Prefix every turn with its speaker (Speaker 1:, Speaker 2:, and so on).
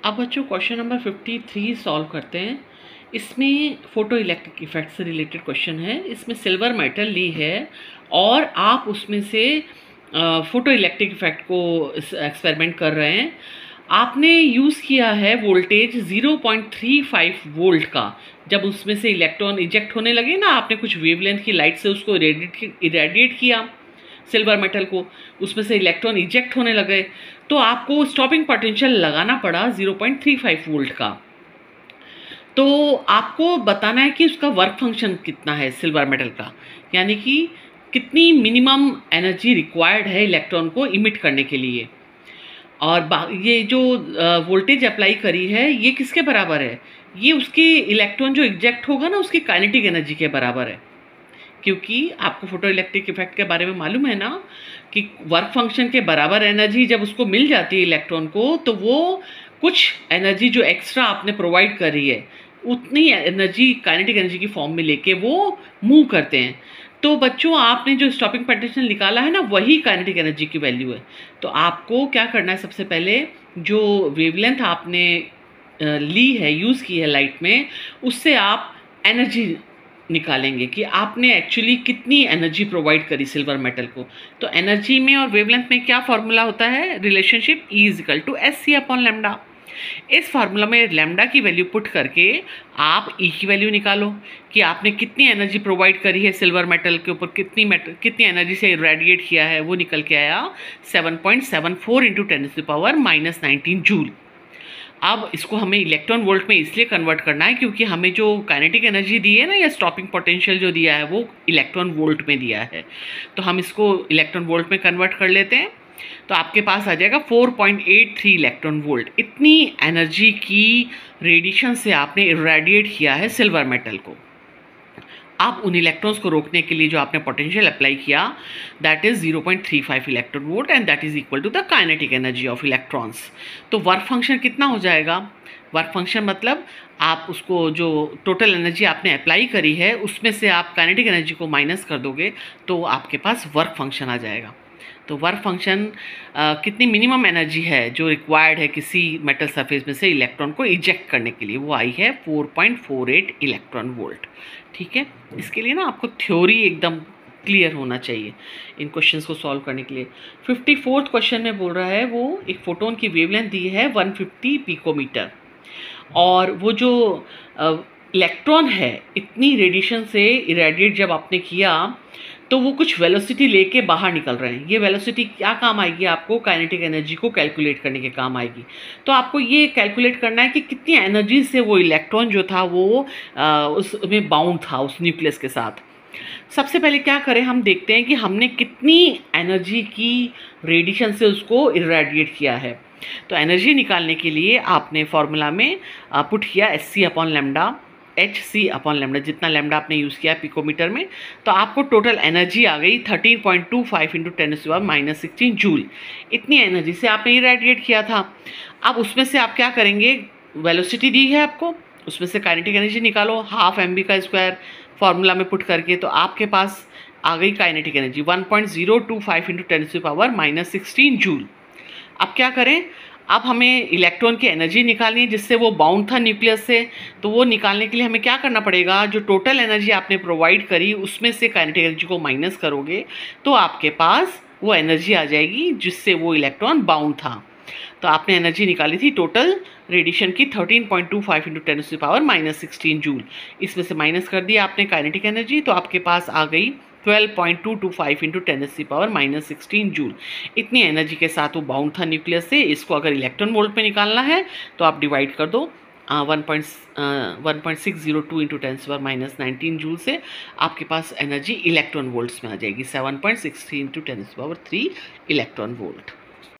Speaker 1: अब बच्चों question number 53 solve करते हैं। इसमें फोटो इलेक्ट्रिक इफेक्ट से रिलेटेड क्वेश्चन है। इसमें सिल्वर मेटल ली है और आप उसमें से फोटो इलेक्ट्रिक इफेक्ट को एक्सपेरिमेंट कर रहे हैं। आपने यूज़ किया है वोल्टेज 0.35 वोल्ट का। जब उसमें से इलेक्ट्रॉन इजेक्ट होने लगे ना, आपने कुछ वेवलेंथ की लाइट से उसको इरेडिएट किया सिल्वर मेटल को, उसमें से इलेक्ट्रॉन इजेक्ट होने लगे, तो आपको स्टॉपिंग पोटेंशियल लगाना पड़ा 0.35 वोल्ट का। तो आपको बताना है कि उसका वर्क फंक्शन कितना है सिल्वर मेटल का, यानी कि कितनी मिनिमम एनर्जी रिक्वायर्ड है इलेक्ट्रॉन को इमिट करने के लिए। और ये जो वोल्टेज अप्लाई करी है ये किसके बराबर है? ये उसके इलेक्ट्रॉन जो इजेक्ट होगा ना, उसकी काइनेटिक एनर्जी के बराबर है। क्योंकि आपको फोटो इलेक्ट्रिक इफेक्ट के बारे में मालूम है ना कि वर्क फंक्शन के बराबर एनर्जी जब उसको मिल जाती है इलेक्ट्रॉन को, तो वो कुछ एनर्जी जो एक्स्ट्रा आपने प्रोवाइड करी है उतनी एनर्जी काइनेटिक एनर्जी की फॉर्म में लेके वो मूव करते हैं। तो बच्चों, आपने जो स्टॉपिंग पोटेंशियल निकाला है ना, वही काइनेटिक एनर्जी की वैल्यू है। तो आपको क्या करना है, सबसे पहले जो वेवलेंथ आपने ली है, यूज़ की है लाइट में, उससे आप एनर्जी निकालेंगे कि आपने एक्चुअली कितनी एनर्जी प्रोवाइड करी सिल्वर मेटल को। तो एनर्जी में और वेवलेंथ में क्या फॉर्मूला होता है? Relationship E = SC/λ। इस फार्मूला में लैम्डा की वैल्यू पुट करके आप E की वैल्यू निकालो कि आपने कितनी एनर्जी प्रोवाइड करी है सिल्वर मेटल के ऊपर, कितनी एनर्जी से रेडिएट किया है। वो निकल के आया 7.74 × 10⁻⁻19 जूल। अब इसको हमें इलेक्ट्रॉन वोल्ट में इसलिए कन्वर्ट करना है क्योंकि हमें जो काइनेटिक एनर्जी दी है ना, या स्टॉपिंग पोटेंशियल जो दिया है, वो इलेक्ट्रॉन वोल्ट में दिया है। तो हम इसको इलेक्ट्रॉन वोल्ट में कन्वर्ट कर लेते हैं। तो आपके पास आ जाएगा 4.83 इलेक्ट्रॉन वोल्ट। इतनी एनर्जी की रेडिएशन से आपने इरेडिएट किया है सिल्वर मेटल को। अब उन इलेक्ट्रॉन्स को रोकने के लिए जो आपने पोटेंशियल अप्लाई किया, that is 0.35 electron volt and that is equal to the kinetic energy of electrons. तो वर्क फंक्शन कितना हो जाएगा? वर्क फंक्शन मतलब आप उसको जो टोटल एनर्जी आपने अप्लाई करी है उसमें से आप काइनेटिक एनर्जी को माइनस कर दोगे तो आपके पास वर्क फंक्शन आ जाएगा। तो वर्क फंक्शन कितनी मिनिमम एनर्जी है जो रिक्वायर्ड है किसी मेटल सरफेस में से इलेक्ट्रॉन को इजेक्ट करने के लिए, वो आई है 4.48 इलेक्ट्रॉन वोल्ट। ठीक है, इसके लिए ना आपको थ्योरी एकदम क्लियर होना चाहिए इन क्वेश्चंस को सॉल्व करने के लिए। 54th क्वेश्चन में बोल रहा है, वो एक फोटोन की वेवलेंथ दी है 150 पिकोमीटर, और वो जो इलेक्ट्रॉन है इतनी रेडिएशन से इरेडिएट जब आपने किया तो वो कुछ वेलोसिटी लेके बाहर निकल रहे हैं। ये वेलोसिटी क्या काम आएगी? आपको काइनेटिक एनर्जी को कैलकुलेट करने के काम आएगी। तो आपको ये कैलकुलेट करना है कि कितनी एनर्जी से वो इलेक्ट्रॉन जो था वो उसमें बाउंड था उस न्यूक्लियस के साथ। सबसे पहले क्या करें, हम देखते हैं कि हमने कितनी एनर्जी की रेडिएशन से उसको इरेडिएट किया है। तो एनर्जी निकालने के लिए आपने फॉर्मूला में पुट किया SC/λ, HC/λ, जितना लैम्डा आपने यूज़ किया पिकोमीटर में। तो आपको टोटल एनर्जी आ गई 13.25 × 10⁻⁻16 जूल। इतनी एनर्जी से आपने इरेडिएट किया था। अब उसमें से आप क्या करेंगे, वेलोसिटी दी है आपको, उसमें से काइनेटिक एनर्जी निकालो 12 mv² फार्मूला में पुट करके। तो आपके पास आ गई काइनेटिक एनर्जी 1.025 × 10⁻⁻16 जूल। अब क्या करें, अब हमें इलेक्ट्रॉन की एनर्जी निकालनी है जिससे वो बाउंड था न्यूक्लियस से। तो वो निकालने के लिए हमें क्या करना पड़ेगा, जो टोटल एनर्जी आपने प्रोवाइड करी उसमें से काइनेटिक एनर्जी को माइनस करोगे तो आपके पास वो एनर्जी आ जाएगी जिससे वो इलेक्ट्रॉन बाउंड था। तो आपने एनर्जी निकाली थी टोटल रेडिएशन की 13.25 × 10⁻⁻16 जूल। इसमें से माइनस कर दिया आपने काइनेटिक एनर्जी, तो आपके पास आ गई 12.225 × 10⁻⁻16 जूल। इतनी एनर्जी के साथ वो बाउंड था न्यूक्लियस से। इसको अगर इलेक्ट्रॉन वोल्ट में निकालना है तो आप डिवाइड कर दो 1.602 × 10⁻⁻19 जूल से। आपके पास एनर्जी इलेक्ट्रॉन वोल्ट्स में आ जाएगी 7.63 × 10⁻³ इलेक्ट्रॉन वोल्ट।